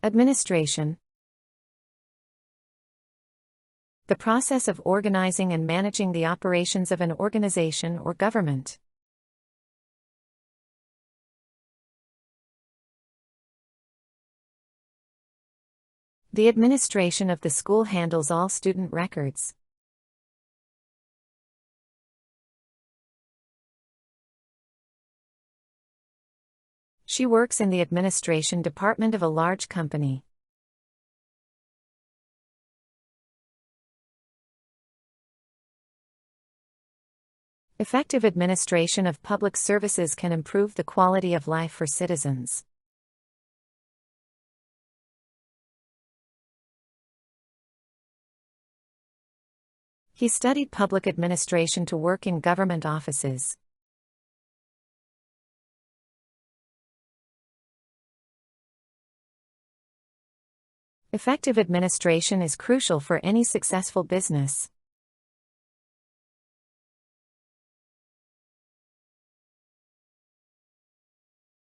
Administration. The process of organizing and managing the operations of an organization or government. The administration of the school handles all student records. She works in the administration department of a large company. Effective administration of public services can improve the quality of life for citizens. He studied public administration to work in government offices. Effective administration is crucial for any successful business.